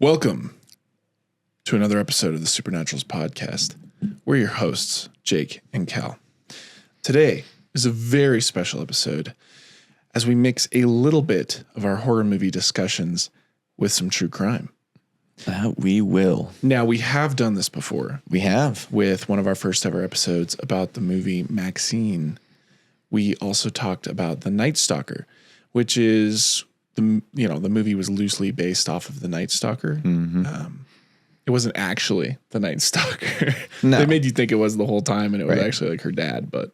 Welcome to another episode of the Supernaturals podcast. We're your hosts, Jake and Cal. Today is a very special episode as we mix a little bit of our horror movie discussions with some true crime. We will. Now, we have done this before. We have. With one of our first ever episodes about the movie Maxine. We also talked about The Night Stalker, which is the movie was loosely based off of The Night Stalker. Mm-hmm. It wasn't actually The Night Stalker. No. They made you think it was the whole time, and it was actually like her dad. But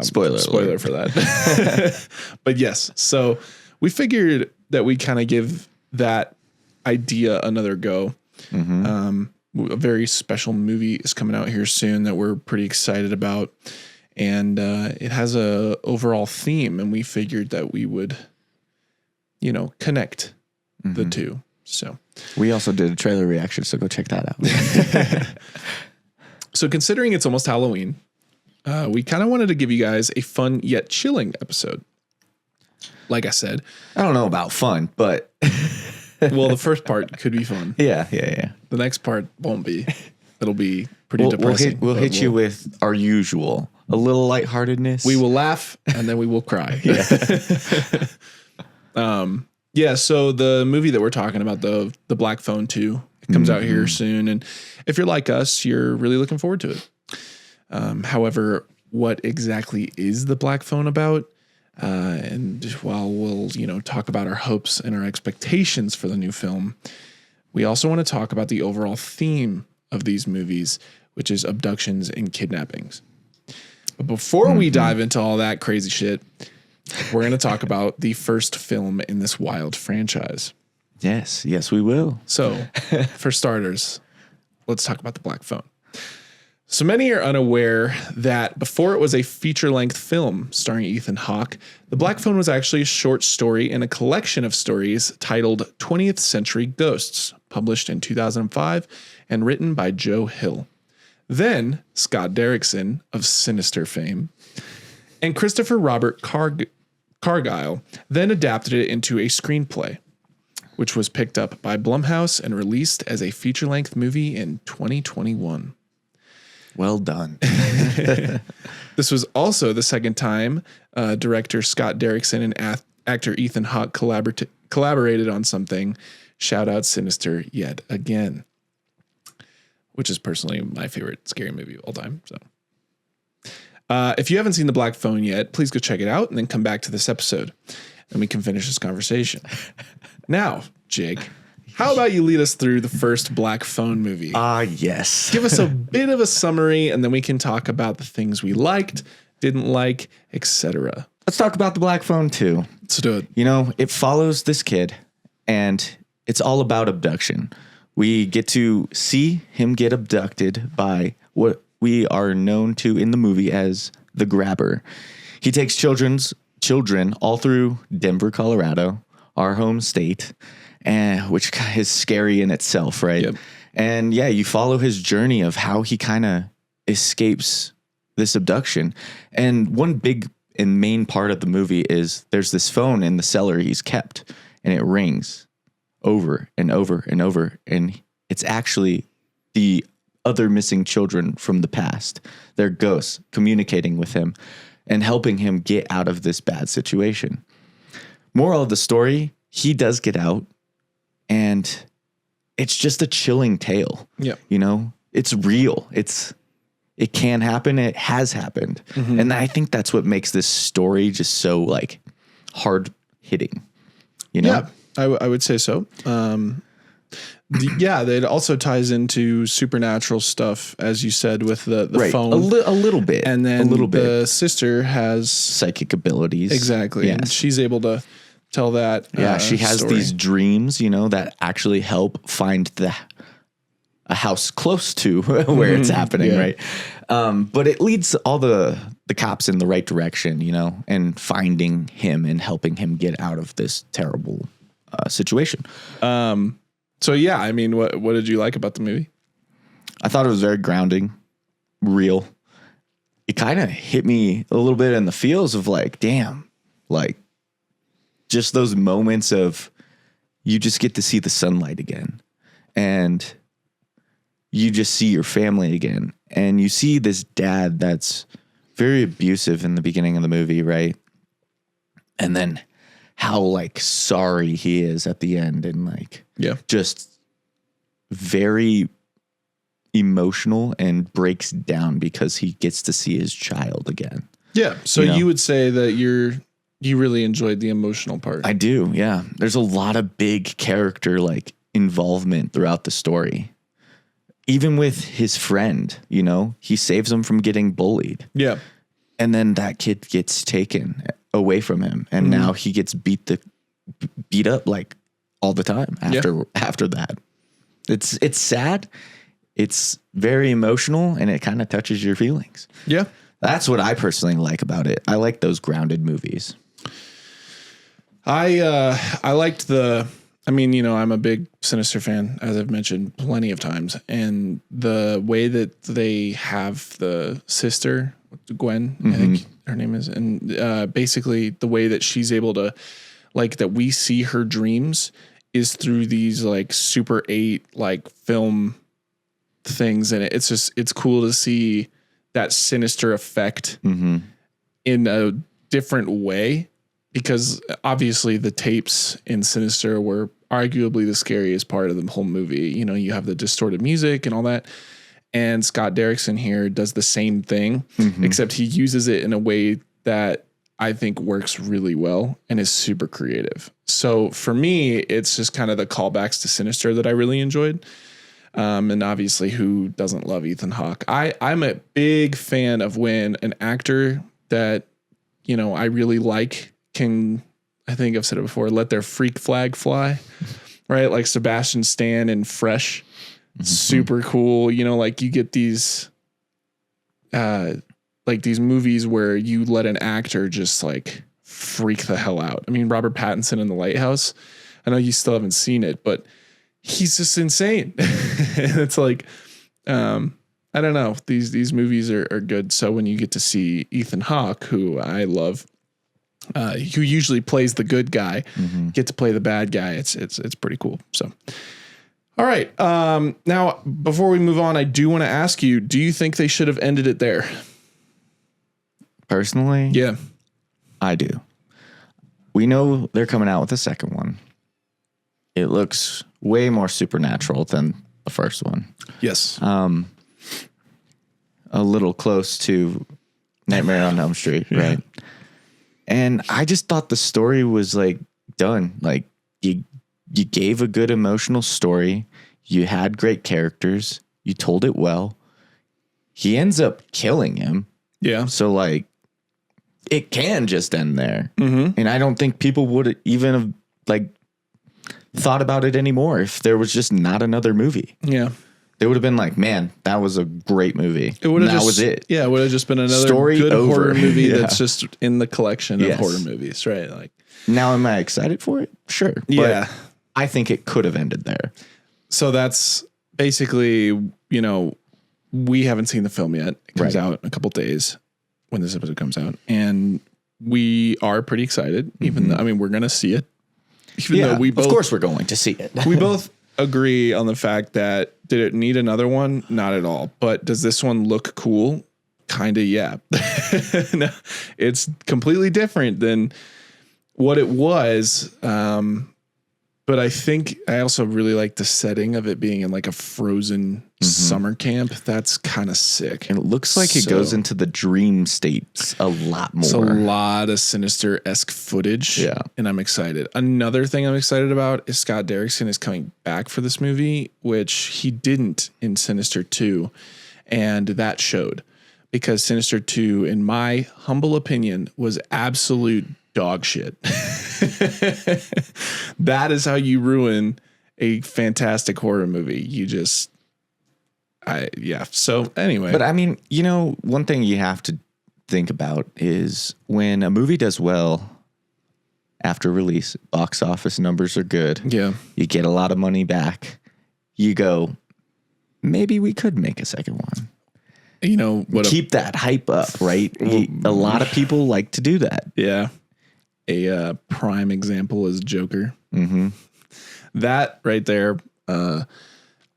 spoiler for that. But yes, so we figured that we kind of give that idea another go. Mm-hmm. A very special movie is coming out here soon that we're pretty excited about, and it has a overall theme, and we figured that we would, connect the two. So we also did a trailer reaction, so go check that out. So considering it's almost Halloween, we kind of wanted to give you guys a fun yet chilling episode. Like I said, I don't know about fun, but well, the first part could be fun. Yeah. The next part won't be. It'll be pretty depressing. We'll hit you with our usual, a little lightheartedness. We will laugh and then we will cry. So the movie that we're talking about, the Black Phone 2, it comes out here soon. And if you're like us, you're really looking forward to it. However, what exactly is the Black Phone about? And while we'll, talk about our hopes and our expectations for the new film, we also want to talk about the overall theme of these movies, which is abductions and kidnappings. But before we dive into all that crazy shit, we're going to talk about the first film in this wild franchise. Yes, we will. So, for starters, let's talk about the Black Phone. So many are unaware that before it was a feature-length film starring Ethan Hawke, The Black Phone was actually a short story in a collection of stories titled 20th Century Ghosts, published in 2005 and written by Joe Hill. Then, Scott Derrickson of Sinister fame and Christopher Robert Cargyle then adapted it into a screenplay, which was picked up by Blumhouse and released as a feature-length movie in 2021. Well done. This was also the second time director Scott Derrickson and actor Ethan Hawke collaborated on something. Shout out Sinister yet again, which is personally my favorite scary movie of all time. So if you haven't seen The Black Phone yet, please go check it out and then come back to this episode and we can finish this conversation. Now, Jake, how about you lead us through the first Black Phone movie? Yes. Give us a bit of a summary, and then we can talk about the things we liked, didn't like, etc. Let's talk about The Black Phone 2. Let's do it. It follows this kid, and it's all about abduction. We get to see him get abducted by what we are known to in the movie as the Grabber. He takes children all through Denver, Colorado, our home state, which is scary in itself, right? Yep. And you follow his journey of how he kind of escapes this abduction. And one big and main part of the movie is there's this phone in the cellar he's kept, and it rings over and over and over. And it's actually the other missing children from the past. They're ghosts communicating with him and helping him get out of this bad situation. Moral of the story, he does get out. And it's just a chilling tale. Yeah. It's real. It can happen. It has happened. Mm-hmm. And I think that's what makes this story just so hard hitting. Yeah, I would say so. It also ties into supernatural stuff, as you said, with the right. phone. A little bit. And then the sister has psychic abilities. Exactly. Yes. And she's able to tell that. She has story. These dreams, that actually help find a house close to where it's happening, right? But it leads all the cops in the right direction, and finding him and helping him get out of this terrible situation. What did you like about the movie? I thought it was very grounding, real. It kind of hit me a little bit in the feels of damn, just those moments of you just get to see the sunlight again. and you just see your family again. And you see this dad that's very abusive in the beginning of the movie, right? And then how like sorry he is at the end, and like just very emotional and breaks down because he gets to see his child again. Yeah. So you would say that you really enjoyed the emotional part. I do. Yeah. There's a lot of big character like involvement throughout the story. Even with his friend, you know, he saves him from getting bullied. Yeah. And then that kid gets taken away from him. And now he gets beat up like all the time after that. It's sad. It's very emotional, and it kind of touches your feelings. Yeah. That's what I personally like about it. I like those grounded movies. I liked I'm a big Sinister fan, as I've mentioned plenty of times. And the way that they have the sister, Gwen, I think her name is, and basically the way that she's able to, like, that we see her dreams is through these like Super 8 like film things. And it's cool to see that sinister effect in a different way, because obviously the tapes in Sinister were arguably the scariest part of the whole movie. You know, you have the distorted music and all that. And Scott Derrickson here does the same thing, except he uses it in a way that I think works really well and is super creative. So for me, it's just kind of the callbacks to Sinister that I really enjoyed. And obviously, who doesn't love Ethan Hawke? I'm a big fan of when an actor that, you know, I really like can, I think I've said it before, let their freak flag fly, right? Like Sebastian Stan in Fresh, super cool. You know, like you get these, like these movies where you let an actor just like freak the hell out. I mean, Robert Pattinson in The Lighthouse, I know you still haven't seen it, but he's just insane. And it's like, I don't know. These movies are good. So when you get to see Ethan Hawke, who I love, who usually plays the good guy, get to play the bad guy. It's pretty cool. So, all right. Now, before we move on, I do want to ask you, do you think they should have ended it there? Personally? Yeah. I do. We know they're coming out with a second one. It looks way more supernatural than the first one. Yes. A little close to Nightmare on Elm Street, right? And I just thought the story was like done. Like you gave a good emotional story. You had great characters. You told it well. He ends up killing him. Yeah. So like it can just end there. And I don't think people would even have like thought about it anymore if there was just not another movie. Yeah. They would have been like, man, that was a great movie. It would have that was it. Yeah, it would have just been another story good over. Horror movie that's just in the collection of horror movies, right? Like, now, am I excited for it? Sure. Yeah. But I think it could have ended there. So that's basically, you know, we haven't seen the film yet. It comes out in a couple days when this episode comes out. And we are pretty excited, even though, I mean, we're going to see it. Even though we both, of course we're going to see it. We both agree on the fact that did it need another one? Not at all. But does this one look cool? Kind of, yeah. No, it's completely different than what it was. But I think I also really like the setting of it being in like a frozen summer camp. That's kind of sick. And it looks like it goes into the dream states a lot more. It's a lot of Sinister-esque footage. Yeah. And I'm excited. Another thing I'm excited about is Scott Derrickson is coming back for this movie, which he didn't in Sinister 2. And that showed. Because Sinister 2, in my humble opinion, was absolute dog shit. That is how you ruin a fantastic horror movie. You just, So anyway, but I mean, you know, one thing you have to think about is when a movie does well after release, box office numbers are good. Yeah. You get a lot of money back. You go, maybe we could make a second one. You know, keep that hype up, right? A lot of people like to do that. Yeah. A prime example is Joker. That right there,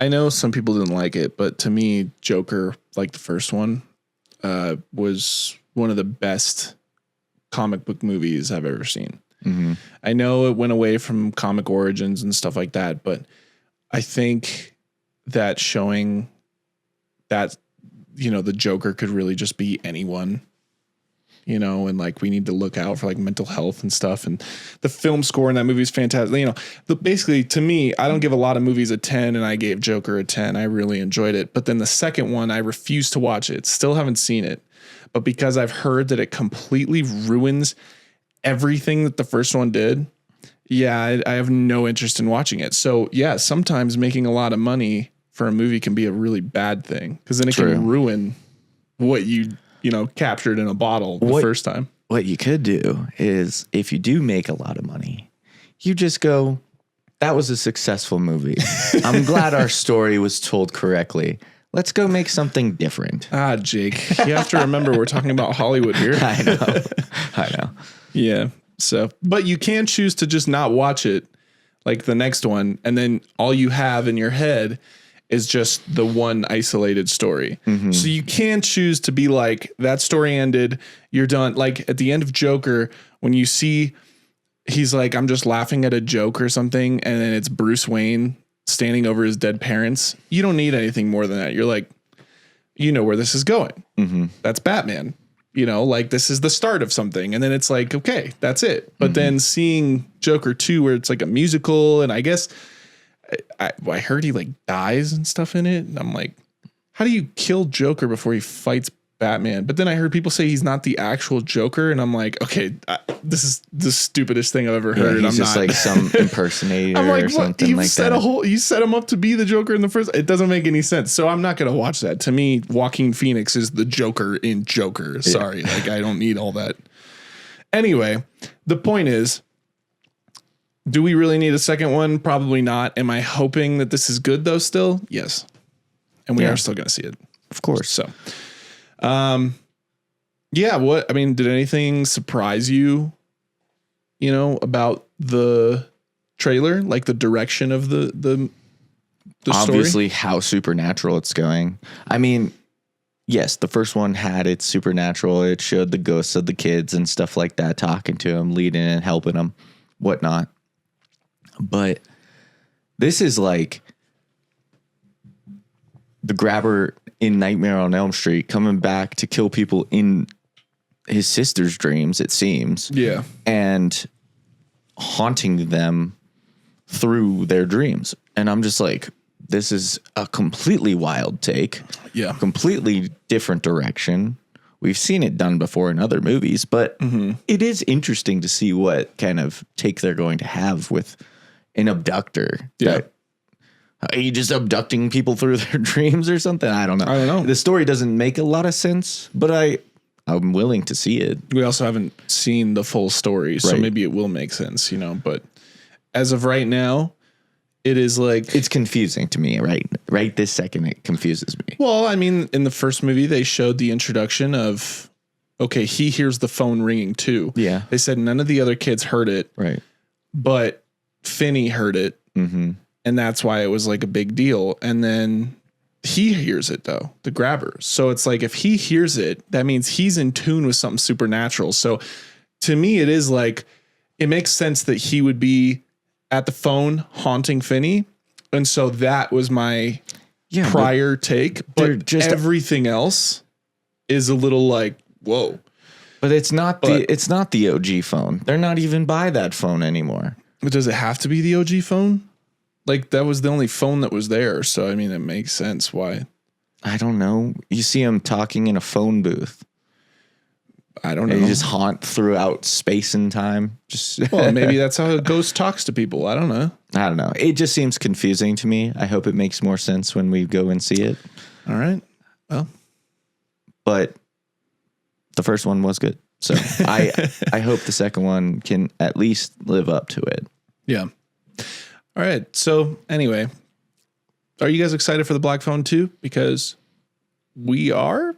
I know some people didn't like it, but to me, Joker, like the first one, was one of the best comic book movies I've ever seen. Mm-hmm. I know it went away from comic origins and stuff like that, but I think that showing that, the Joker could really just be anyone, and like we need to look out for like mental health and stuff. And the film score in that movie is fantastic. Basically to me, I don't give a lot of movies a 10, and I gave Joker a 10. I really enjoyed it. But then the second one, I refuse to watch it. Still haven't seen it. But because I've heard that it completely ruins everything that the first one did, I have no interest in watching it. So yeah, sometimes making a lot of money for a movie can be a really bad thing, because then it can ruin what you captured in a bottle the first time. What you could do is, if you do make a lot of money, you just go, that was a successful movie. I'm glad our story was told correctly. Let's go make something different. Jake, you have to remember we're talking about Hollywood here. I know. Yeah. So, but you can choose to just not watch it, like the next one, and then all you have in your head is just the one isolated story. Mm-hmm. So you can choose to be like, that story ended, you're done. Like at the end of Joker, when you see he's like, I'm just laughing at a joke or something, and then it's Bruce Wayne standing over his dead parents. You don't need anything more than that. You're like, you know where this is going. Mm-hmm. That's Batman. Like this is the start of something. And then it's like, okay, that's it. But then seeing Joker 2, where it's like a musical, and I guess I heard he like dies and stuff in it. And I'm like, how do you kill Joker before he fights Batman? But then I heard people say he's not the actual Joker. And I'm like, okay, this is the stupidest thing I've ever heard. He's just like some impersonator I'm like, or something like that. You set him up to be the Joker in the first. It doesn't make any sense. So I'm not going to watch that. To me, Joaquin Phoenix is the Joker in Joker. Sorry. Like I don't need all that. Anyway, the point is, do we really need a second one? Probably not. Am I hoping that this is good though still? Yes. And we are still going to see it. Of course. So, did anything surprise you, about the trailer, like the direction of the obviously story? How supernatural it's going. I mean, yes, the first one had its supernatural. It showed the ghosts of the kids and stuff like that, talking to them, leading and helping them, whatnot. But this is like the grabber in Nightmare on Elm Street coming back to kill people in his sister's dreams, it seems. Yeah. And haunting them through their dreams. And I'm just like, this is a completely wild take. Yeah. Completely different direction. We've seen it done before in other movies, but it is interesting to see what kind of take they're going to have with an abductor. Yeah. Are you just abducting people through their dreams or something? I don't know. The story doesn't make a lot of sense, but I'm willing to see it. We also haven't seen the full story, so maybe it will make sense, but as of right now, it is like, it's confusing to me, right this second. It confuses me. Well, I mean, in the first movie, they showed the introduction of, okay, he hears the phone ringing too. Yeah. They said none of the other kids heard it. Right. But Finney heard it. Mm-hmm. And that's why it was like a big deal. And then he hears it though, the grabber. So it's like, if he hears it, that means he's in tune with something supernatural. So to me, it is like, it makes sense that he would be at the phone haunting Finney. And so that was my prior take, but just everything else is a little like, whoa. But it's not the OG phone. They're not even by that phone anymore. But does it have to be the OG phone? Like that was the only phone that was there. So, I mean, it makes sense why. I don't know. You see him talking in a phone booth. I don't know. And you just haunt throughout space and time. Well, maybe that's how a ghost talks to people. I don't know. It just seems confusing to me. I hope it makes more sense when we go and see it. All right. Well, but the first one was good. So I hope the second one can at least live up to it. Yeah. All right. So anyway, are you guys excited for the Black Phone 2? Because we are.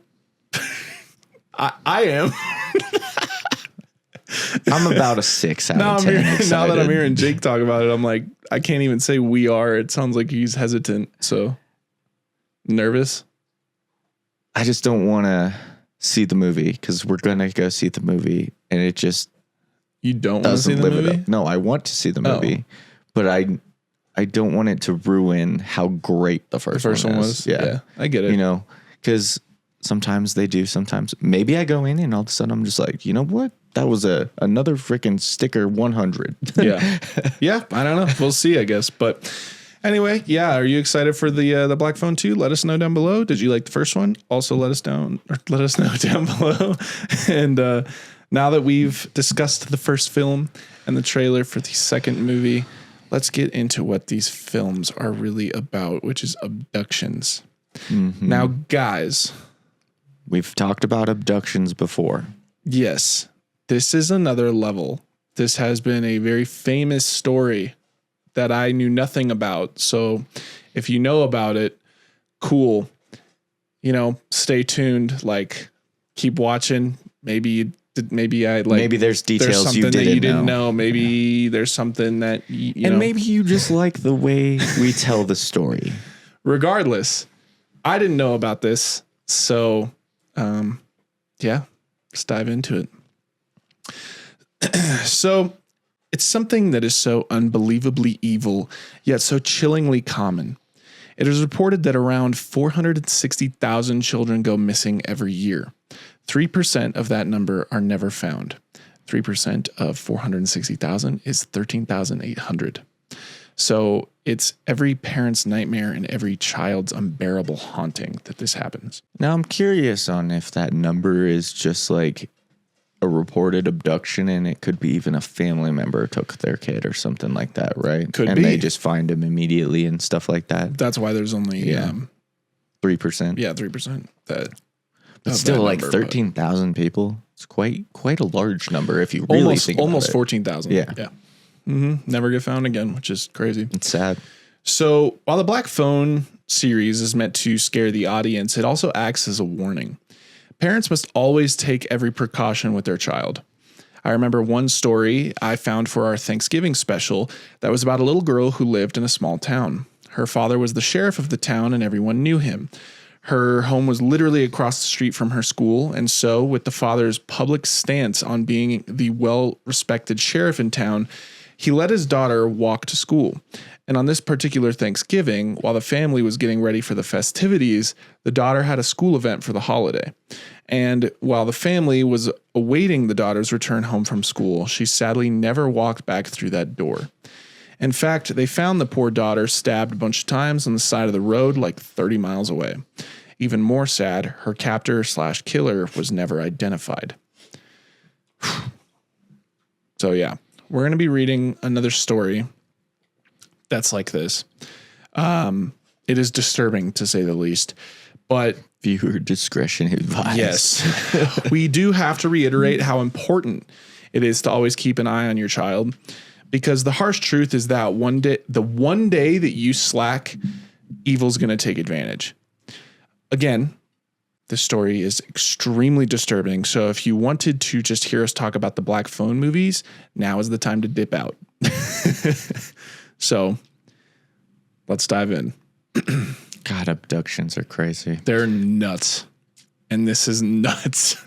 I am. I'm about a 6 out Now, of 10. now that I'm excited. hearing Jake talk about it, I'm like, I can't even say we are. It sounds like he's hesitant. So nervous. I just don't want to see the movie because we're going to go see the movie and it just You don't want to see doesn't the live movie? it up. No, I want to see the movie, but I don't want it to ruin how great the first one was. is. Yeah. I get it. You know, because sometimes they do. Sometimes maybe I go in and all of a sudden I'm just like, you know what? That was another freaking sticker 100. Yeah. Yeah. I don't know. We'll see, I guess. But anyway, yeah. Are you excited for the Black Phone 2? Let us know down below. Did you like the first one? Also let us know down below. And now that we've discussed the first film and the trailer for the second movie, let's get into what these films are really about, which is abductions. Mm-hmm. Now, guys, We've talked about abductions before. yes, this is another level. This has been a very famous story that I knew nothing about. So if you know about it, cool. You know, stay tuned. Like, keep watching. Maybe There's details something you that you didn't didn't know. know. Maybe there's something that you And know. maybe you just like the way we tell the story. Regardless, I didn't know about this. So, yeah, let's dive into it. So it's something that is so unbelievably evil, yet so chillingly common. It is reported that around 460,000 children go missing every year. 3% of that number are never found. 3% of 460,000 is 13,800. So it's every parent's nightmare and every child's unbearable haunting that this happens. Now I'm curious on if that number is just like a reported abduction and it could be even a family member took their kid or something like that, right? Could and be. they just find him immediately and stuff like that. That's why there's only 3%. 3% that. But of still that like number, but 13,000 people. It's quite a large number if you really think about almost it. 14,000. Yeah. Yeah. Never get found again, which is crazy. It's sad. So while the Black Phone series is meant to scare the audience, it also acts as a warning. Parents must always take every precaution with their child. I remember one story I found for our Thanksgiving special that was about a little girl who lived in a small town. Her father was the sheriff of the town and everyone knew him. Her home was literally across the street from her school, and so with the father's public stance on being the well-respected sheriff in town, he let his daughter walk to school. And on this particular Thanksgiving, while the family was getting ready for the festivities, the daughter had a school event for the holiday. And while the family was awaiting the daughter's return home from school, she sadly never walked back through that door. In fact, they found the poor daughter stabbed a bunch of times on the side of the road like 30 miles away. Even more sad, her captor/killer was never identified. So yeah, we're going to be reading another story that's like this. It is disturbing to say the least, but Viewer discretion advised. yes, we do have to reiterate how important it is to always keep an eye on your child, because the harsh truth is that the one day that you slack, evil's going to take advantage. Again, this story is extremely disturbing. So if you wanted to just hear us talk about the Black Phone movies, now is the time to dip out. So let's dive in. God, abductions are crazy. They're nuts. And this is nuts.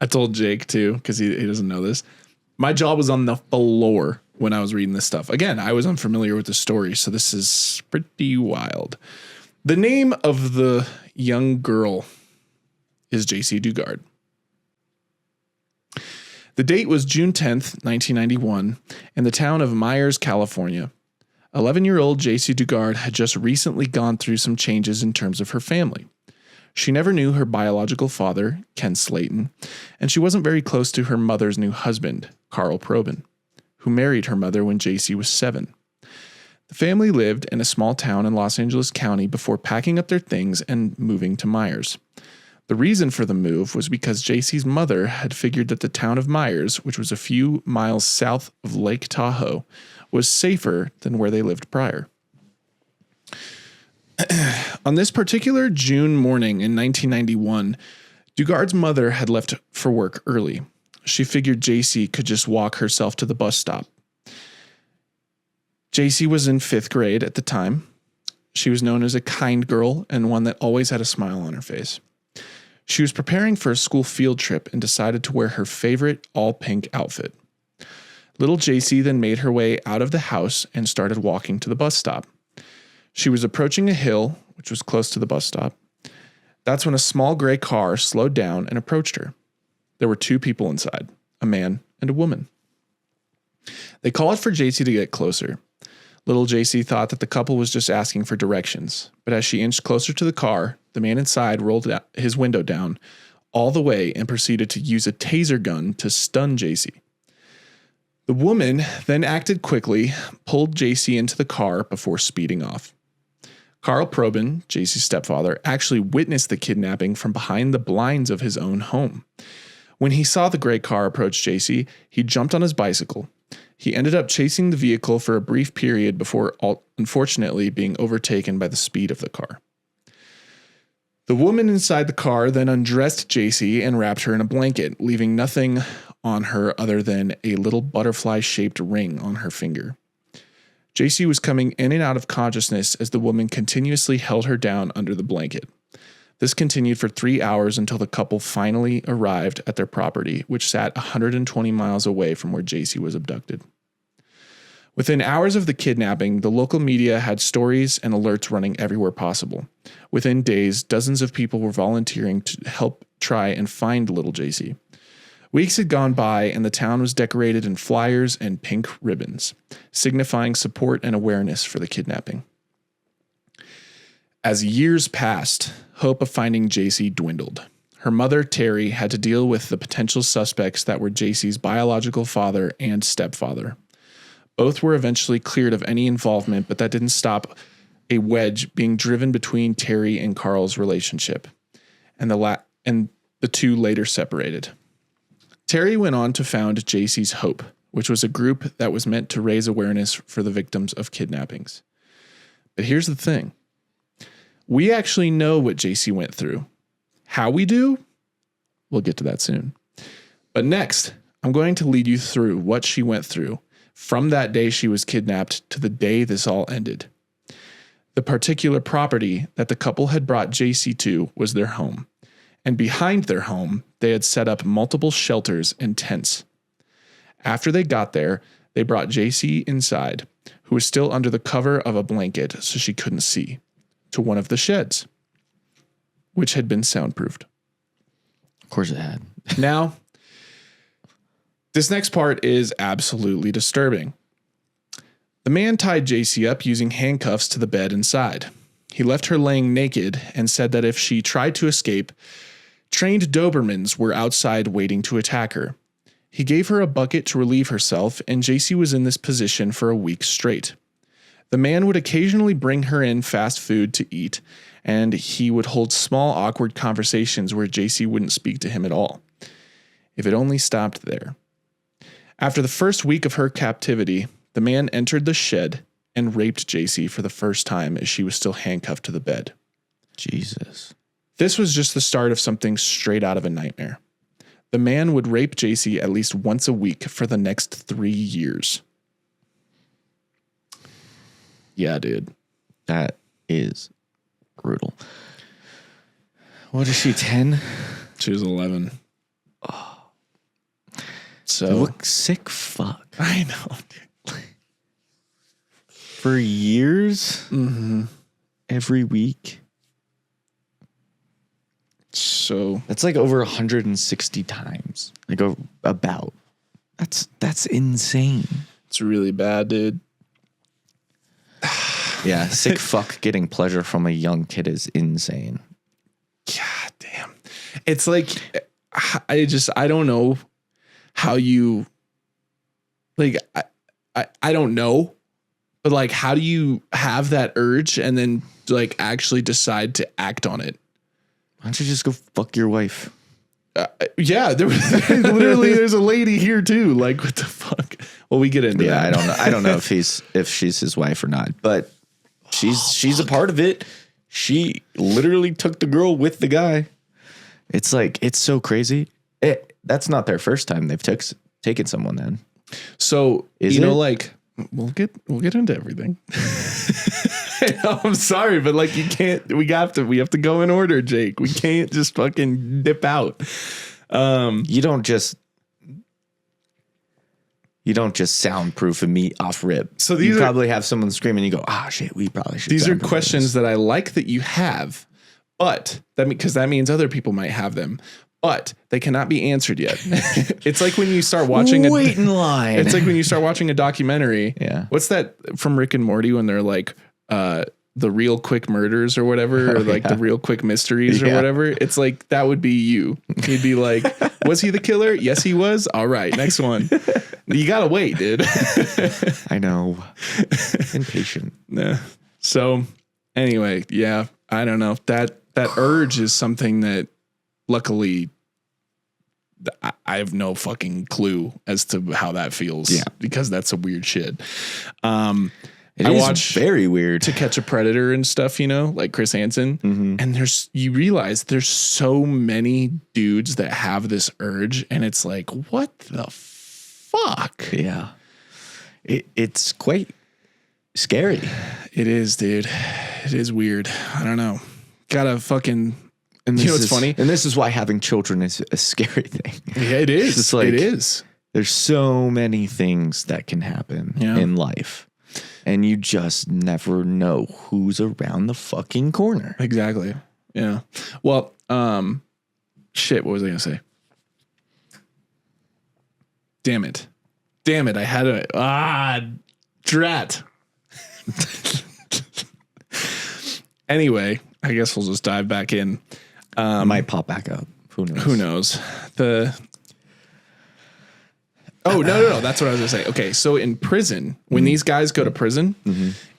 I told Jake too, because he doesn't know this. My jaw was on the floor when I was reading this stuff. Again, I was unfamiliar with the story, so this is pretty wild. The name of the young girl is Jaycee Dugard. The date was June 10th, 1991, in the town of Myers, California. 11-year-old Jaycee Dugard had just recently gone through some changes in terms of her family. She never knew her biological father, Ken Slayton, and she wasn't very close to her mother's new husband, Carl Probin, who married her mother when Jaycee was 7. The family lived in a small town in Los Angeles County before packing up their things and moving to Myers. The reason for the move was because Jaycee's mother had figured that the town of Myers, which was a few miles south of Lake Tahoe, was safer than where they lived prior. On this particular June morning in 1991, Dugard's mother had left for work early. she figured Jaycee could just walk herself to the bus stop. Jaycee was in 5th grade at the time. She was known as a kind girl and one that always had a smile on her face. She was preparing for a school field trip and decided to wear her favorite all-pink outfit. Little Jaycee then made her way out of the house and started walking to the bus stop. She was approaching a hill, which was close to the bus stop. That's when a small gray car slowed down and approached her. There were 2 people inside, a man and a woman. They called for Jaycee to get closer. Little Jaycee thought that the couple was just asking for directions, but as she inched closer to the car, the man inside rolled his window down all the way and proceeded to use a taser gun to stun Jaycee. The woman then acted quickly, pulled Jaycee into the car before speeding off. Carl Probin, Jaycee's stepfather, actually witnessed the kidnapping from behind the blinds of his own home. When he saw the gray car approach Jaycee, he jumped on his bicycle. He ended up chasing the vehicle for a brief period before unfortunately being overtaken by the speed of the car. The woman inside the car then undressed Jaycee and wrapped her in a blanket, leaving nothing on her other than a little butterfly-shaped ring on her finger. Jaycee was coming in and out of consciousness as the woman continuously held her down under the blanket. This continued for 3 hours until the couple finally arrived at their property, which sat 120 miles away from where Jaycee was abducted. Within hours of the kidnapping, the local media had stories and alerts running everywhere possible. Within days, dozens of people were volunteering to help try and find little Jaycee. Weeks had gone by and the town was decorated in flyers and pink ribbons, signifying support and awareness for the kidnapping. As years passed, hope of finding Jaycee dwindled. Her mother, Terry, had to deal with the potential suspects that were Jaycee's biological father and stepfather. Both were eventually cleared of any involvement, but that didn't stop a wedge being driven between Terry and Carl's relationship, and the two later separated. Terry went on to found Jaycee's Hope, which was a group that was meant to raise awareness for the victims of kidnappings. But here's the thing. We actually know what Jaycee went through. How we do? We'll get to that soon. But next, I'm going to lead you through what she went through from that day she was kidnapped to the day this all ended. The particular property that the couple had brought Jaycee to was their home. And behind their home, they had set up multiple shelters and tents. After they got there, they brought Jaycee inside, who was still under the cover of a blanket so she couldn't see, to one of the sheds, which had been soundproofed. Of course it had. Now, this next part is absolutely disturbing. The man tied Jaycee up using handcuffs to the bed inside. He left her laying naked and said that if she tried to escape, trained Dobermans were outside waiting to attack her. He gave her a bucket to relieve herself, and Jaycee was in this position for a week straight. The man would occasionally bring her in fast food to eat, and he would hold small, awkward conversations where Jaycee wouldn't speak to him at all. If it only stopped there. After the first week of her captivity, the man entered the shed and raped Jaycee for the first time as she was still handcuffed to the bed. Jesus. This was just the start of something straight out of a nightmare. The man would rape Jaycee at least once a week for the next 3 years. Yeah, dude. That is brutal. What is she, 10? She was 11. Oh. So Look sick fuck. I know, dude. For years? Mm-hmm. Every week? So That's like over 160 times. Like about. That's insane. it's really bad, dude. Yeah, sick fuck getting pleasure from a young kid is insane. God damn. It's like, I don't know how you, like, I don't know, but like, how do you have that urge and then like actually decide to act on it? Why don't you just go fuck your wife? Yeah, there's a lady here too. Like, what the fuck? Well, we get into that. I don't know. I don't know if she's his wife or not, but she's a part of it. She literally took the girl with the guy. It's like, it's so crazy. that's not their first time they've taken someone then. So, Is you know, it? like we'll get into everything. I know, I'm sorry, but like you can't, we have to go in order, Jake. We can't just fucking dip out. You don't just soundproof a meat off rip. So you probably have someone screaming. You go, shit, we probably should. These are questions that I like that you have, but because that means other people might have them, but they cannot be answered yet. It's like when you start watching wait in line. It's like when you start watching a documentary. Yeah. What's that from Rick and Morty when they're like, the real quick murders or whatever, or like the real quick mysteries or whatever. It's like, that would be you. You'd be like, was he the killer? Yes, he was. All right. Next one. You got to wait, dude. I know. Impatient. Yeah. So anyway, yeah, I don't know. That urge is something that luckily I have no fucking clue as to how that feels. Yeah. Because that's a weird shit. I watch very weird To Catch a Predator and stuff, you know, like Chris Hansen. Mm-hmm. And you realize there's so many dudes that have this urge, and it's like, what the fuck? Yeah. It's quite scary. It is, dude. It is weird. I don't know. Gotta fucking, And you know what's funny? And this is why having children is a scary thing. Yeah, it is. It's like, it is. There's so many things that can happen in life. And you just never know who's around the fucking corner. Exactly. Yeah. Well, shit, what was I going to say? Damn it. I had drat. Anyway, I guess we'll just dive back in. It might pop back up. Who knows? Oh, no. That's what I was going to say. Okay. So in prison, when these guys go to prison,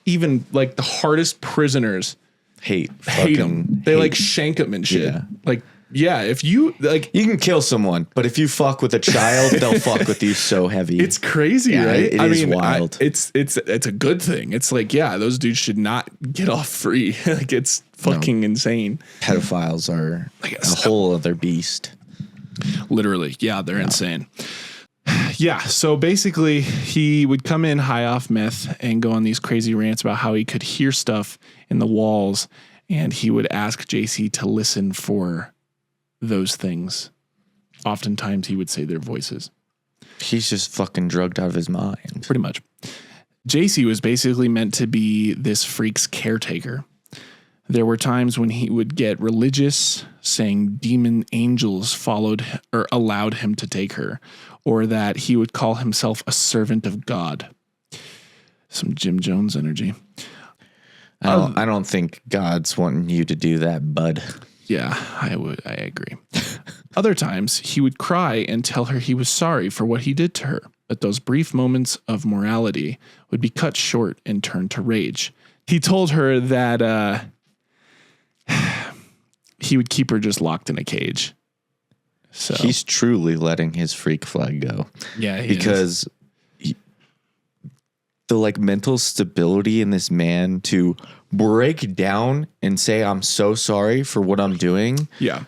even like the hardest prisoners hate them. They like shank them and shit. Yeah. Like, yeah, if you like, you can kill someone, but if you fuck with a child, they'll fuck with you so heavy. it's crazy, right? It is wild. It's a good thing. It's like, yeah, those dudes should not get off free. Like, it's fucking insane. Pedophiles are a whole other beast. Literally. Yeah, they're insane. Yeah. So basically he would come in high off meth and go on these crazy rants about how he could hear stuff in the walls. And he would ask Jaycee to listen for those things. Oftentimes he would say their voices. He's just fucking drugged out of his mind. Pretty much. Jaycee was basically meant to be this freak's caretaker. There were times when he would get religious, saying demon angels followed or allowed him to take her, or that he would call himself a servant of God. Some Jim Jones energy. I don't think God's wanting you to do that, bud. Yeah, I agree. Other times he would cry and tell her he was sorry for what he did to her, but those brief moments of morality would be cut short and turned to rage. He told her that he would keep her just locked in a cage. So he's truly letting his freak flag go. Yeah, because the like mental stability in this man to break down and say, I'm so sorry for what I'm doing. Yeah.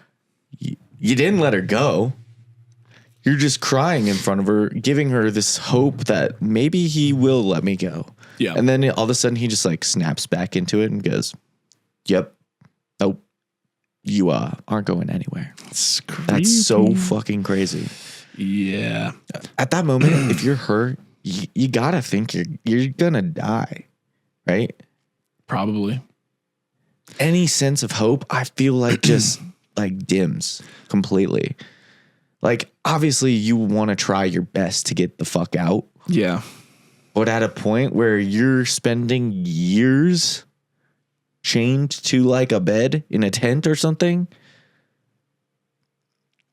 You didn't let her go. You're just crying in front of her, giving her this hope that maybe he will let me go. Yeah. And then all of a sudden he just like snaps back into it and goes, yep. Nope. You aren't going anywhere. It's crazy. That's so fucking crazy. Yeah. At that moment, if you're hurt, you gotta think you're gonna die, right? Probably. Any sense of hope, I feel like just like dims completely. Like, obviously you want to try your best to get the fuck out. Yeah. But at a point where you're spending years chained to like a bed in a tent or something,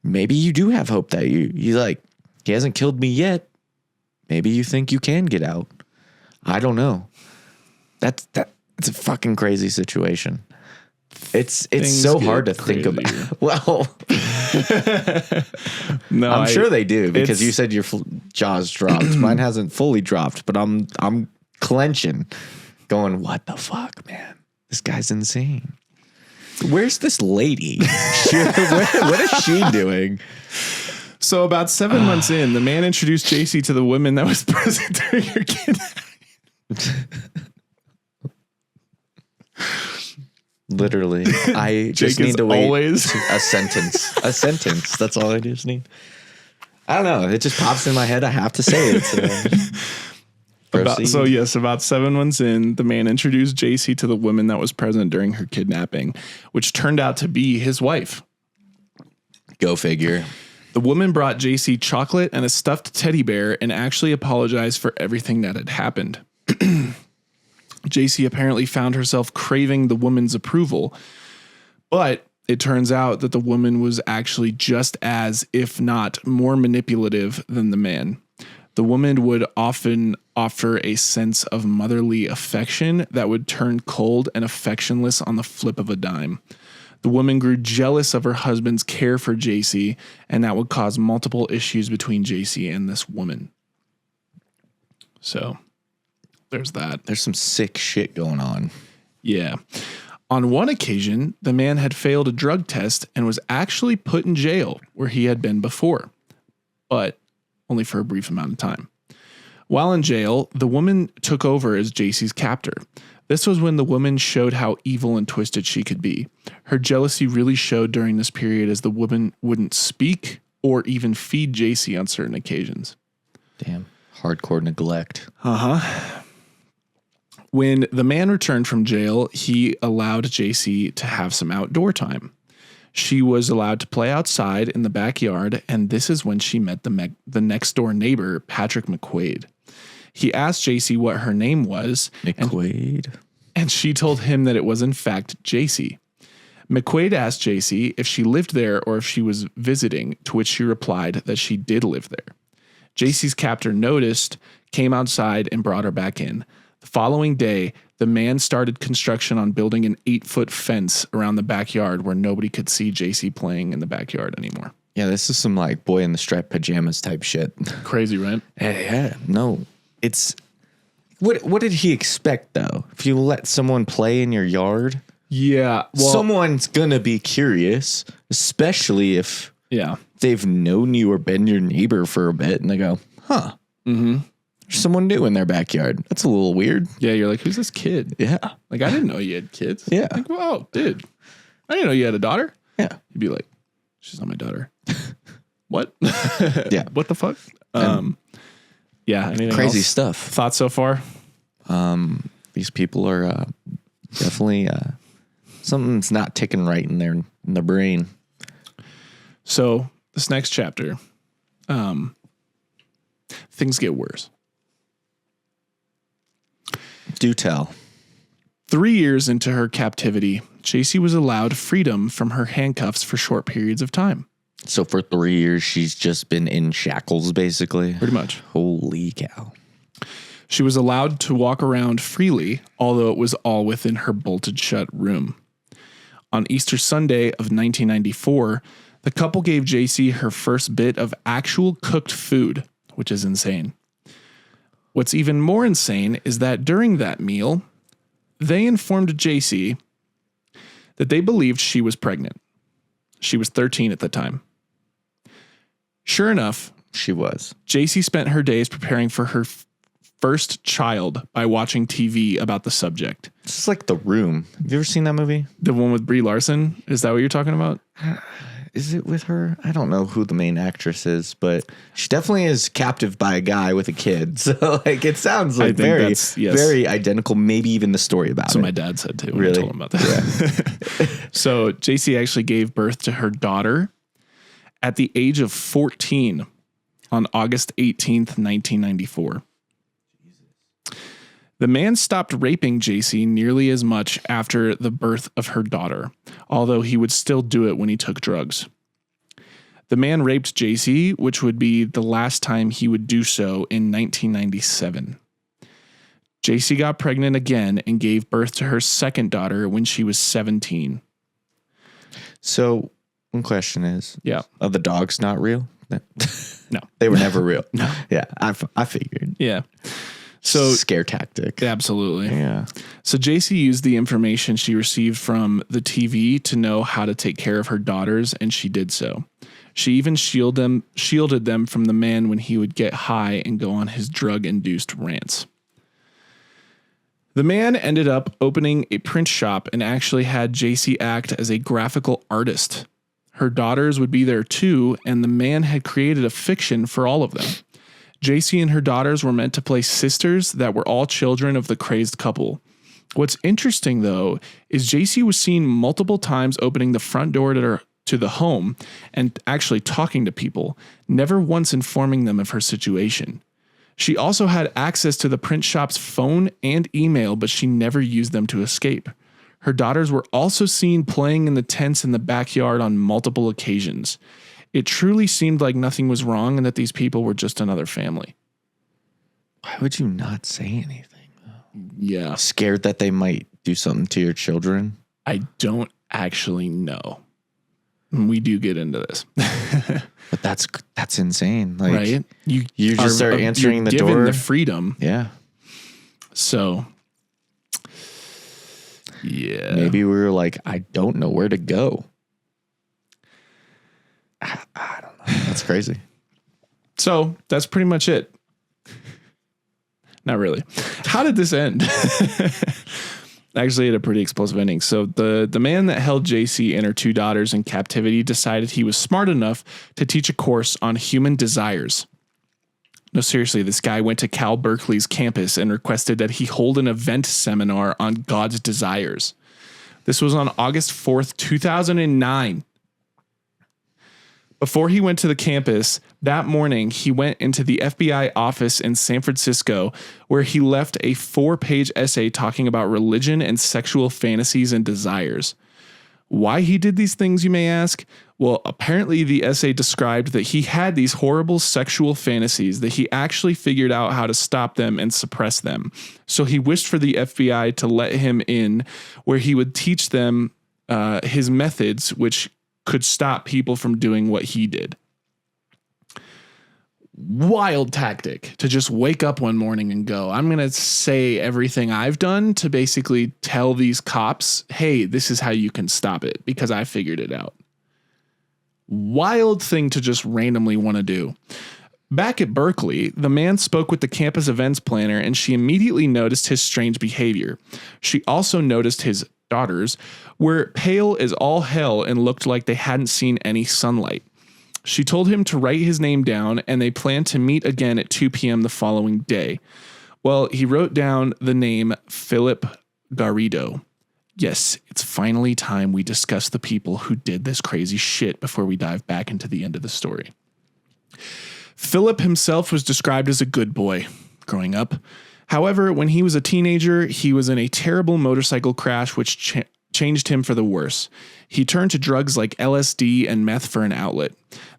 maybe you do have hope that you like, he hasn't killed me yet. Maybe you think you can get out. I don't know. It's a fucking crazy situation. It's so hard to think about. Well, no, I'm sure they do because you said your jaws dropped. Mine hasn't fully dropped, but I'm clenching, going, what the fuck, man? This guy's insane. Where's this lady? What is she doing? So about 7 months in, the man introduced Jaycee to the woman that was present during her kidnapping. Literally, I just Jake need is to wait always- a sentence. A sentence. That's all I just need. I don't know. It just pops in my head. I have to say it. So, About 7 months in, the man introduced Jaycee to the woman that was present during her kidnapping, which turned out to be his wife. Go figure. The woman brought Jaycee chocolate and a stuffed teddy bear and actually apologized for everything that had happened. Jaycee apparently found herself craving the woman's approval, but it turns out that the woman was actually just as, if not more manipulative than the man. The woman would often offer a sense of motherly affection that would turn cold and affectionless on the flip of a dime. The woman grew jealous of her husband's care for Jaycee, and that would cause multiple issues between Jaycee and this woman. So there's that. There's some sick shit going on. Yeah. On one occasion, the man had failed a drug test and was actually put in jail where he had been before, but only for a brief amount of time. While in jail, the woman took over as Jaycee's captor. This was when the woman showed how evil and twisted she could be. Her jealousy really showed during this period as the woman wouldn't speak or even feed Jaycee on certain occasions. Damn. Hardcore neglect. When the man returned from jail, he allowed Jaycee to have some outdoor time. She was allowed to play outside in the backyard, and this is when she met the next door neighbor, Patrick McQuaid. He asked Jaycee what her name was, McQuaid. and she told him that it was in fact Jaycee. McQuaid asked Jaycee if she lived there or if she was visiting, to which she replied that she did live there. Jaycee's captor noticed, came outside, and brought her back in. The following day, the man started construction on building an 8-foot fence around the backyard where nobody could see Jaycee playing in the backyard anymore. Yeah, this is some like boy in the striped pajamas type shit. Crazy, right? Yeah, no. It's what did he expect though? If you let someone play in your yard, Yeah. Well, someone's gonna be curious, especially if yeah. they've known you or been your neighbor for a bit, and they go, "Huh, there's someone new in their backyard. That's a little weird." Yeah, you're like, who's this kid? Yeah, Like, I didn't know you had kids. Yeah. Like, whoa, dude. I didn't know you had a daughter. yeah. You'd be like, she's not my daughter. What? Yeah. What the fuck? Yeah. Anything Crazy else? stuff. Thoughts so far? These people are definitely something's not ticking right in their brain. So this next chapter, things get worse. Do tell. 3 years into her captivity, Jaycee was allowed freedom from her handcuffs for short periods of time. So for 3 years, she's just been in shackles, basically. Pretty much. Holy cow. She was allowed to walk around freely, although it was all within her bolted shut room. On Easter Sunday of 1994, the couple gave Jaycee her first bit of actual cooked food, which is insane. What's even more insane is that during that meal, they informed Jaycee that they believed she was pregnant. She was 13 at the time. Sure enough, She was. Jaycee spent her days preparing for her first child by watching TV about the subject. This is like The Room. Have you ever seen that movie? The one with Brie Larson? Is that what you're talking about? Is it with her? I don't know who the main actress is, but she definitely is captive by a guy with a kid. So like it sounds like very identical, maybe even the story about So it. my dad said too when Really? I told him about that. So Jaycee actually gave birth to her daughter at the age of 14 on August 18th, 1994. The man stopped raping Jaycee nearly as much after the birth of her daughter, although he would still do it when he took drugs. The man raped Jaycee, which would be the last time he would do so in 1997. Jaycee got pregnant again and gave birth to her second daughter when she was 17. So one question is, Yeah. are the dogs not real? No. They were never real. No. Yeah, I figured. Yeah. So Scare tactic. absolutely. Yeah. So Jaycee used the information she received from the TV to know how to take care of her daughters, and she did so. She even shielded them from the man when he would get high and go on his drug-induced rants. The man ended up opening a print shop and actually had Jaycee act as a graphical artist. Her daughters would be there too, and the man had created a fiction for all of them. Jaycee and her daughters were meant to play sisters that were all children of the crazed couple. What's interesting, though, is Jaycee was seen multiple times opening the front door to the home and actually talking to people, never once informing them of her situation. She also had access to the print shop's phone and email, but she never used them to escape. Her daughters were also seen playing in the tents in the backyard on multiple occasions. It truly seemed like nothing was wrong and that these people were just another family. Why would you not say anything? Yeah. Scared that they might do something to your children? I don't actually know. We do get into this. But that's insane. Like, right? You just start answering the given door. The freedom. Yeah. So, yeah. Maybe we were like, I don't know where to go. I don't know. That's crazy. So that's pretty much it. Not really. How did this end? Actually, it had a pretty explosive ending. So the man that held Jaycee and her two daughters in captivity decided he was smart enough to teach a course on human desires. No, seriously, this guy went to Cal Berkeley's campus and requested that he hold an event seminar on God's desires. This was on August 4th, 2009. Before he went to the campus, that morning, he went into the FBI office in San Francisco, where he left a 4-page essay talking about religion and sexual fantasies and desires. Why he did these things, you may ask? Well, apparently the essay described that he had these horrible sexual fantasies, that he actually figured out how to stop them and suppress them. So he wished for the FBI to let him in, where he would teach them his methods, which could stop people from doing what he did. Wild tactic to just wake up one morning and go, I'm going to say everything I've done to basically tell these cops, hey, this is how you can stop it because I figured it out. Wild thing to just randomly want to do. Back at Berkeley, the man spoke with the campus events planner and she immediately noticed his strange behavior. She also noticed his daughters were pale as all hell and looked like they hadn't seen any sunlight. She told him to write his name down and they planned to meet again at 2 p.m. the following day. Well, he wrote down the name Philip Garrido. Yes, it's finally time we discuss the people who did this crazy shit before we dive back into the end of the story. Philip himself was described as a good boy growing up. However, when he was a teenager, he was in a terrible motorcycle crash which changed him for the worse. He turned to drugs like LSD and meth for an outlet.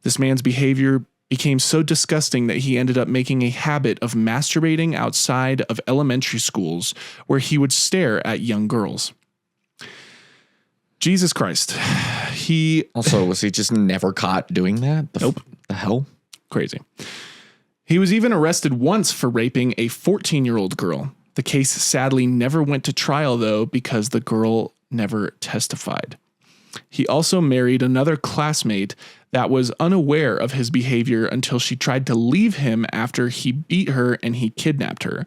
This man's behavior became so disgusting that he ended up making a habit of masturbating outside of elementary schools where he would stare at young girls. Jesus Christ. Was he just never caught doing that? Nope. The hell? Crazy. He was even arrested once for raping a 14-year-old girl. The case sadly never went to trial, though, because the girl never testified. He also married another classmate that was unaware of his behavior until she tried to leave him after he beat her and he kidnapped her.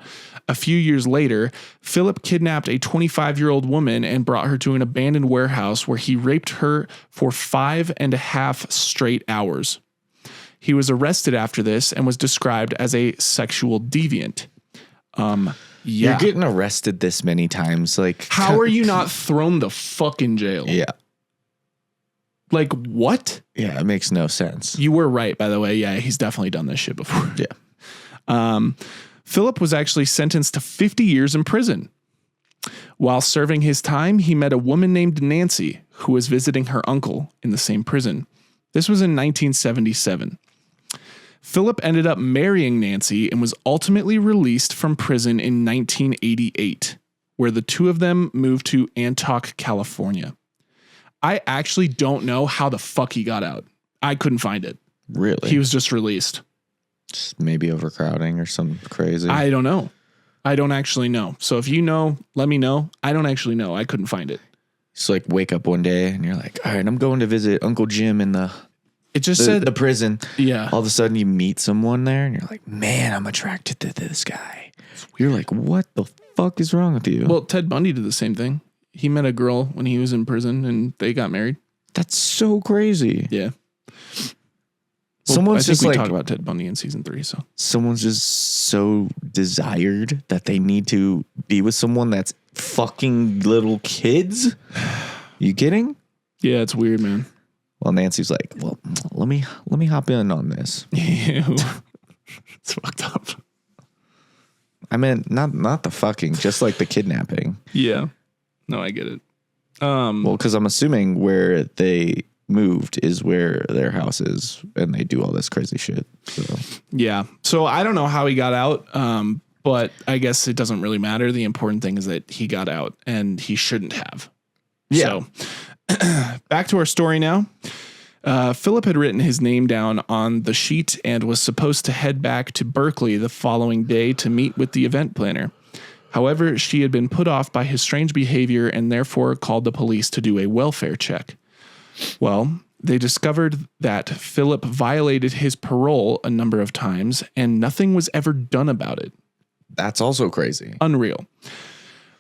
A few years later, Philip kidnapped a 25-year-old woman and brought her to an abandoned warehouse where he raped her for 5.5 straight hours. He was arrested after this and was described as a sexual deviant. Yeah. You're getting arrested this many times. Like, how are you not thrown the fuck in jail? Yeah. Like, what? Yeah, it makes no sense. You were right, by the way. Yeah, he's definitely done this shit before. Yeah. Philip was actually sentenced to 50 years in prison. While serving his time, he met a woman named Nancy who was visiting her uncle in the same prison. This was in 1977. Philip ended up marrying Nancy and was ultimately released from prison in 1988, where the two of them moved to Antioch, California. I actually don't know how the fuck he got out. I couldn't find it. Really? He was just released. Just maybe overcrowding or something crazy. I don't know. I don't actually know. So if you know, let me know. I don't actually know. I couldn't find it. Just like wake up one day and you're like, all right, I'm going to visit Uncle Jim in the It just said the prison. Yeah. All of a sudden you meet someone there and you're like, man, I'm attracted to this guy. You're like, what the fuck is wrong with you? Well, Ted Bundy did the same thing. He met a girl when he was in prison and they got married. That's so crazy. Yeah. Someone's just we like, talk about Ted Bundy in season 3. So someone's just so desired that they need to be with someone that's fucking little kids. You kidding? yeah, it's weird, man. Well, Nancy's like, well, let me hop in on this. Ew. It's fucked up. I meant not the fucking, just like the kidnapping. Yeah. No, I get it. Well, because I'm assuming where they moved is where their house is, and they do all this crazy shit. So Yeah. So I don't know how he got out, but I guess it doesn't really matter. The important thing is that he got out, and he shouldn't have. Yeah. So back to our story now. Philip had written his name down on the sheet and was supposed to head back to Berkeley the following day to meet with the event planner. However, she had been put off by his strange behavior and therefore called the police to do a welfare check. Well, they discovered that Philip violated his parole a number of times and nothing was ever done about it. that's also crazy. Unreal.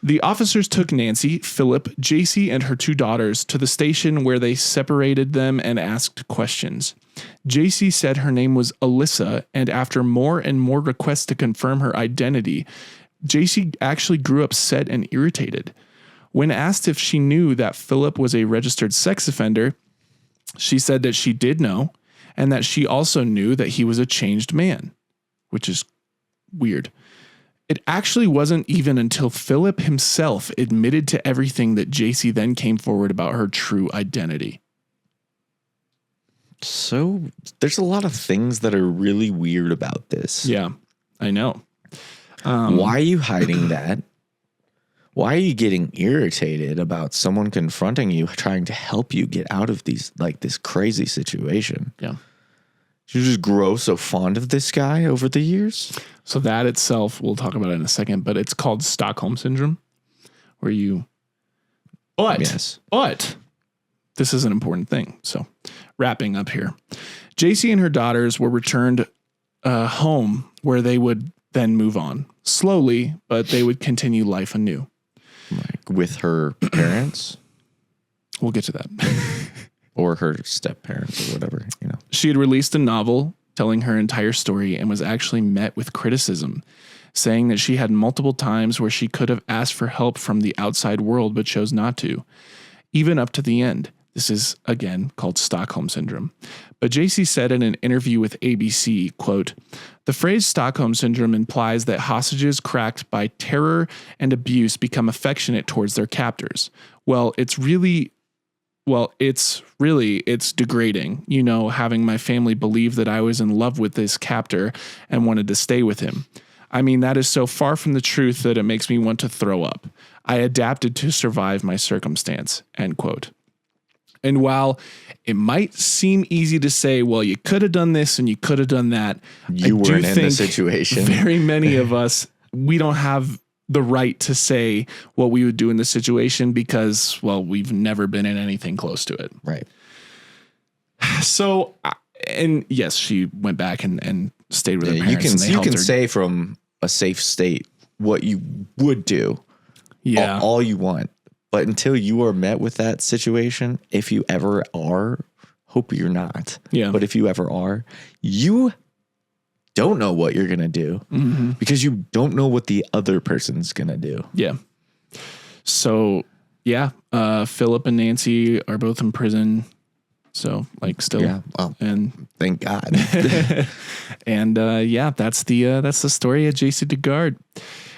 The officers took Nancy, Philip, Jaycee, and her 2 daughters to the station where they separated them and asked questions. Jaycee said her name was Alyssa, and after more and more requests to confirm her identity, Jaycee actually grew upset and irritated. When asked if she knew that Philip was a registered sex offender, she said that she did know, and that she also knew that he was a changed man, which is weird. It actually wasn't even until Philip himself admitted to everything that Jaycee then came forward about her true identity. So there's a lot of things that are really weird about this. Yeah, I know. Why are you hiding that? Why are you getting irritated about someone confronting you, trying to help you get out of this crazy situation? Yeah. Did you just grow so fond of this guy over the years? So that itself, we'll talk about it in a second, but it's called Stockholm Syndrome, where you... But this is an important thing. So wrapping up here. Jaycee and her daughters were returned home where they would then move on. Slowly, but they would continue life anew. Like with her parents? We'll get to that. Or her step parents or whatever, She had released a novel telling her entire story and was actually met with criticism, saying that she had multiple times where she could have asked for help from the outside world but chose not to, even up to the end. This is, again, called Stockholm Syndrome. But Jaycee said in an interview with ABC, quote, "The phrase Stockholm Syndrome implies that hostages cracked by terror and abuse become affectionate towards their captors. It's degrading, having my family believe that I was in love with this captor and wanted to stay with him. I mean, that is so far from the truth that it makes me want to throw up. I adapted to survive my circumstance," end quote. And while it might seem easy to say, well, you could have done this and you could have done that, you weren't in the situation. Very many of us, we don't have the right to say what we would do in this situation because, well, we've never been in anything close to it. Right. So, and yes, she went back and stayed with her parents. You can say from a safe state what you would do. Yeah. All you want. But until you are met with that situation, if you ever are, hope you're not. Yeah. But if you ever are, you don't know what you're going to do because you don't know what the other person's going to do. Yeah. So, yeah, Philip and Nancy are both in prison. So, still. Yeah. Well, and thank God. And that's the story of Jaycee Dugard.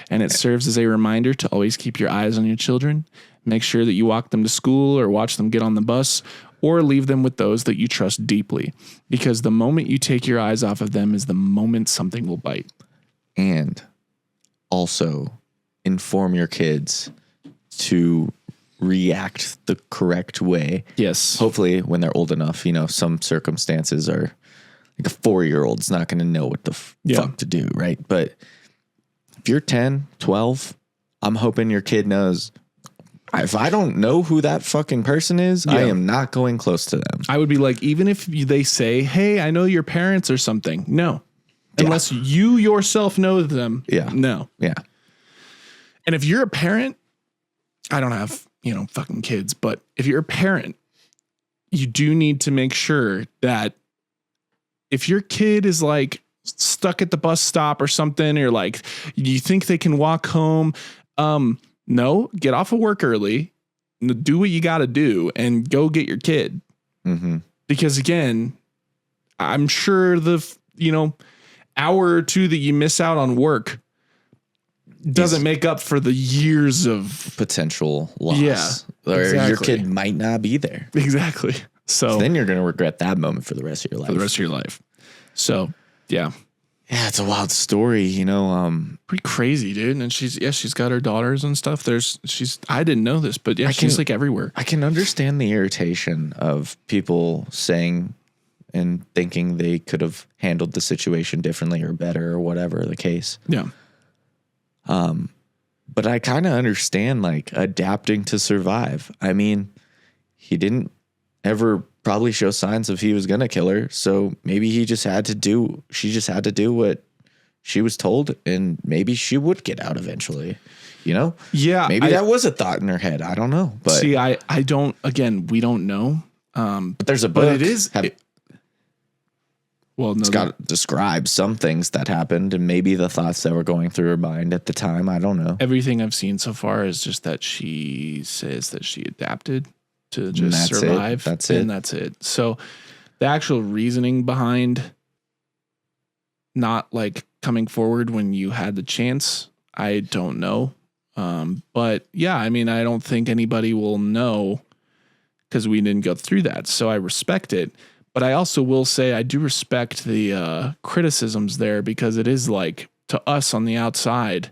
And it serves as a reminder to always keep your eyes on your children. Make sure that you walk them to school or watch them get on the bus or leave them with those that you trust deeply. Because the moment you take your eyes off of them is the moment something will bite. And also inform your kids to react the correct way. Yes. Hopefully when they're old enough, some circumstances are like a 4-year-old's not going to know what the fuck to do. Right. But if you're 10, 12, I'm hoping your kid knows If I don't know who that fucking person is, I am not going close to them. I would be like, even if they say, hey, I know your parents or something. No. Unless you yourself know them. Yeah. No. Yeah. And if you're a parent, I don't have, fucking kids, but if you're a parent, you do need to make sure that if your kid is like stuck at the bus stop or something, or like you think they can walk home, no, get off of work early, do what you got to do and go get your kid. Mm-hmm. Because again, I'm sure the, hour or two that you miss out on work doesn't make up for the years of potential loss. Yeah, or exactly. Your kid might not be there. Exactly. So then you're going to regret that moment for the rest of your life. For the rest of your life. So, yeah. Yeah, it's a wild story, Pretty crazy, dude. And she's got her daughters and stuff. I didn't know this, but she's like everywhere. I can understand the irritation of people saying and thinking they could have handled the situation differently or better or whatever the case. Yeah. But I kind of understand like adapting to survive. I mean, he didn't ever probably show signs of he was going to kill her. So maybe she just had to do what she was told, and maybe she would get out eventually, Yeah. Maybe that was a thought in her head. I don't know. But see, I don't, again, we don't know. But there's a book. But it is. Scott describes some things that happened and maybe the thoughts that were going through her mind at the time. I don't know. Everything I've seen so far is just that she says that she adapted to just survive. And that's it. So the actual reasoning behind not like coming forward when you had the chance, I don't know. But yeah, I mean, I don't think anybody will know because we didn't go through that. So I respect it. But I also will say I do respect the criticisms there, because it is like, to us on the outside,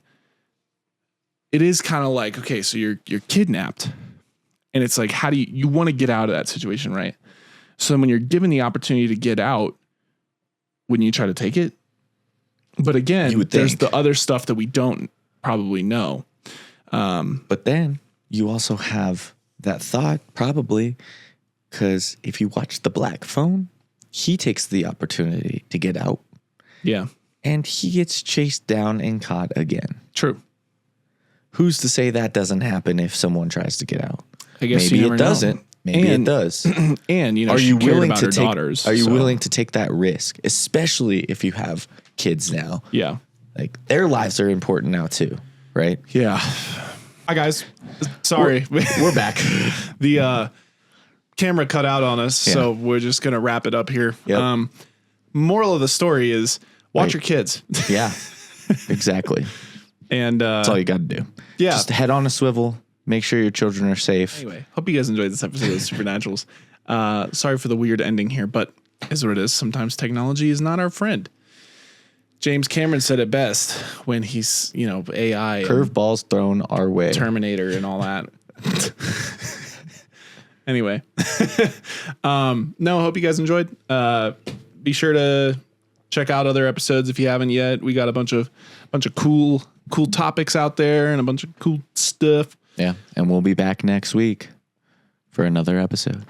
it is kind of like, okay, so you're kidnapped. And it's like, how do you want to get out of that situation, right? So then when you're given the opportunity to get out, wouldn't you try to take it? But again, there's the other stuff that we don't probably know. But then you also have that thought probably, because if you watch The Black Phone, he takes the opportunity to get out. Yeah. And he gets chased down and caught again. True. Who's to say that doesn't happen if someone tries to get out? I guess maybe it doesn't. Maybe it does. And are you willing to take? Daughters, are you willing to take that risk, especially if you have kids now? Yeah. Like their lives are important now too, right? Yeah. Hi guys. Sorry, we're back. The camera cut out on us, so we're just gonna wrap it up here. Yep. Moral of the story is watch your kids. Yeah, exactly. And that's all you got to do. Yeah, just head on a swivel. Make sure your children are safe. Anyway, hope you guys enjoyed this episode of Supernaturals. Sorry for the weird ending here, but is what it is. Sometimes technology is not our friend. James Cameron said it best when he's, AI, curveballs thrown our way, Terminator, and all that. Anyway, no, hope you guys enjoyed. Be sure to check out other episodes if you haven't yet. We got a bunch of cool topics out there and a bunch of cool stuff. Yeah, and we'll be back next week for another episode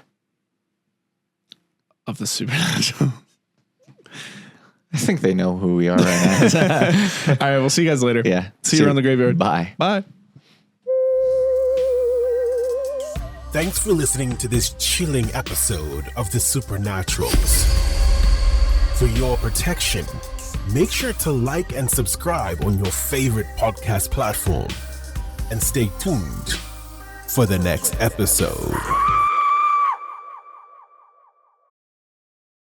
of the Supernatural. I think they know who we are right now. All right, we'll see you guys later. Yeah. See you around the graveyard. Bye. Bye. Thanks for listening to this chilling episode of The Supernaturals. For your protection, make sure to like and subscribe on your favorite podcast platform. And stay tuned for the next episode.